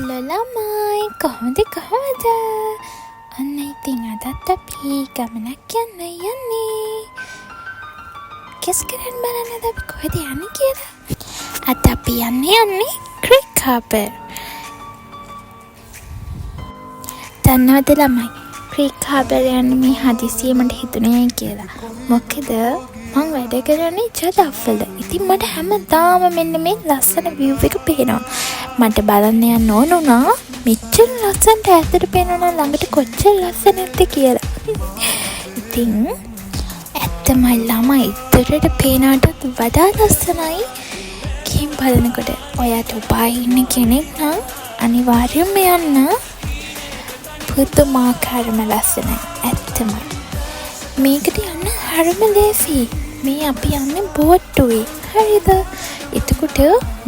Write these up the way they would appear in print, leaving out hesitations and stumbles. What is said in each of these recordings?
Hello ළමයි කොහොමද අන්න ඉතින් අදත් අපි ගමනක් යන්නේ කෙස් කරන් බලන්නද අපි කොහෙද යන්නේ කියලා. අද අපි යන්නේ ක්‍රීක් හාබර්. දන්නවද ළමයි ක්‍රීක් හාබර් යන්න මේ හදිසියෙ හිතුනේ කියලා. මොකද මං වැඩ කරන්නේ ජලවල. ඉතින් මට හැමදාම මෙන්න මේ ලස්සන view එක පේනවා. මට බලන්න යන්න ඕන වුණා මෙච්චර ලස්සනට ඈතට පේනවා ළඟට කොච්චර ලස්සන නැද්ද කියලා. ඉතින් ඇත්තමයි ළමයි ඉතරට පේනටත් වඩා ලස්සනයි. ගිහින් බලනකොට ඔයාට උපාය ඉන්න කෙනෙක් නම් අනිවාර්යයෙන්ම යන්න. පුදුමාකාරම ලස්සනයි ඇත්තමයි. මේකට යන්න හරිම ලේසි. මේ අපි යන්නේ බෝට්ටුවේ. හරිද? එතකොට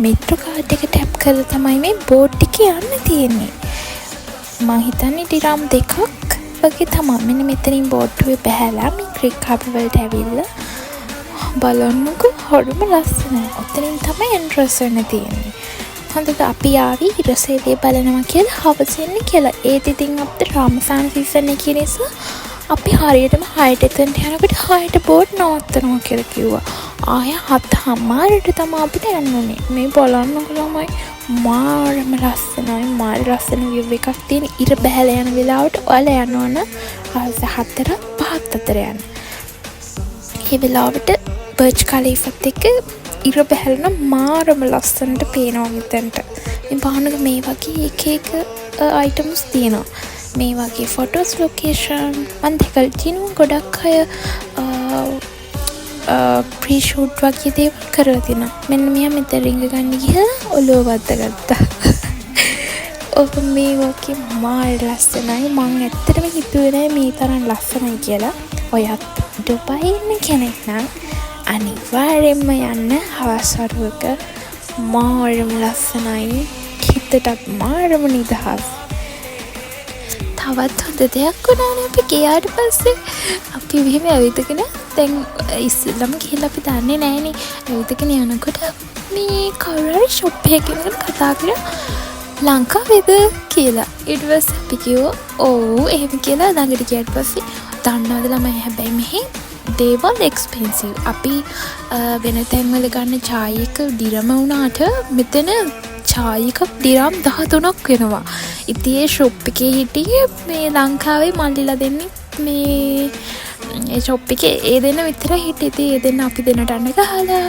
මෙට්‍රෝ කාඩ් එක ටැප් කරලා තමයි මේ බෝට් එකේ යන්න තියෙන්නේ. මං හිතන්නේ ඩිරාම් 2ක් වගේ තමයි. මෙන්න මෙතනින් බෝට්ටුවේ බහැලා මේ ක්‍රීක් හාබර් වලට ඇවිල්ලා බලන්නකෝ හරිම ලස්සනයි. ඔතනින් තමයි එන්ට්‍රන්ස් වෙන්න තියෙන්නේ. හොඳට අපි ආවි ඉරසේවේ බලනවා කියලා හවස එන්න කියලා. ඒත් ඉතින් අපිට රාමසාන සීසන් එකේ නිසා අපි හරියටම 6ට එතනට යනකොට 6ට බෝට් නවත්තනවා කියලා කිව්වා. ආය 7:00ට තමයි අපිට යන්න ඕනේ. මේ බලන්නකෝ ළමයි මාරම ලස්සනයි. මාර ලස්සන view එකක් තියෙන ඉර බහැලා යන වෙලාවට ඔයාලා යනවන හවස 4 5 අතර යන්න. මේ වෙලාවට බර්ජ් කලීෆත් එක්ක ඉර බහැලන මාරම ලස්සනට පේනවා මෙතනට. මේ බාහනක මේ වගේ එක අයිටම්ස් තියෙනවා. මේ වගේ ෆොටෝස් ලොකේෂන් මන් දෙකල් තියෙනවා. ගොඩක් අය ප්‍රී ෂූට් වගේ දේවල් කරලා තිනවා. මෙන්න මෙයා මෙතන රිංග ගන්න ගිහලා ඔළුව වද්දගත්තා. ඔබ මේ වගේ මාර ලස්සනයි. මං ඇත්තටම හිතුවේ නෑ මේ තරම් ලස්සනයි කියලා. ඔයත් ඩුබායි ඉන්න කෙනෙක් නම් අනිවාර්යෙන්ම යන්න හවස් වරුවක. මාරම ලස්සනයි. හිතටත් මාරම නිදහස්. තවත් හොඳ දෙයක් වුණානේ අපි ගියාට පස්සේ. අපි මෙහෙම ඇවිදගෙන දැන් ඉස්සෙල්ලම ගිහලා අපි දන්නේ නැහනේ. ඇවිදගෙන යනකොට මේ කවුරු හරි ෂොප් එකකින් කතා කරා ලංකාවේද කියලා. ඊට පස්සේ අපි කිව්වා ඔව් එහෙම කියලා. ළඟට ගියාට පස්සේ දන්නවද ළමයි හැබැයි මෙහි දේවල් එක්ස්පෙන්සිව්. අපි වෙන තැන්වල ගන්න චායි එක දිරම වුණාට මෙතන චායි එකක් දිරම් 13ක් වෙනවා. ඉතින් ඒ ෂොප් එකේ හිටියේ මේ ලංකාවේ මල්ලිලා දෙන්නේ මේ ඒ ෂොප් එකේ ඒ දෙන්න විතරයි හිටියේ. ඉතින් ඒ දෙන්න අපි දෙන්නට අඬ ගහලා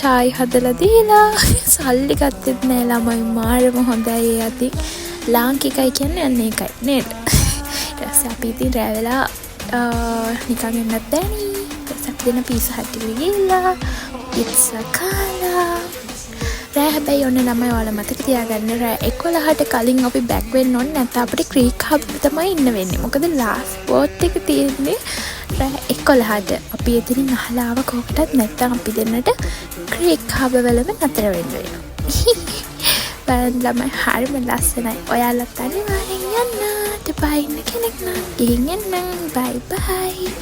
චායි හදලා දීලා සල්ලි ගත්තෙත් නෑ ළමයි. මාරම හොඳයි ඒ අතින්. ලාංකිකයි කියන්නේ අන්න ඒකයි නේද? ඊට පස්සේ අපි ඉතින් රෑ වෙලා නිකන් එන්නත් බෑනේ. ඊට පස්සේ අපි දෙන්න පීසා හට් එකට ගිහිල්ලා පිට්සා කාලා රෑ හැබැයි ඔන්න ළමයි ඔයාලා මතක තියාගන්න රෑ 11ට කලින් අපි බැක් වෙන්න ඕනේ. නැත්නම් අපිට ක්‍රීක් හාබර් තමයි ඉන්න වෙන්නේ. මොකද ලාස්ට් බෝට් එක තියෙන්නේ රෑ 11ට. අපි එතනින් අහලා ආව කොකටත් නැත්නම් අපි දෙන්නට ක්‍රීක් හාබර් වලම නතර වෙන්න වෙනවා. බලන්න ළමයි හරිම ලස්සනයි. ඔයාලත් අනිවාර්යෙන් යන්න. ඩුබායි ඉන්න කෙනෙක් නම් ගිහින් එන්න. බයි බයි.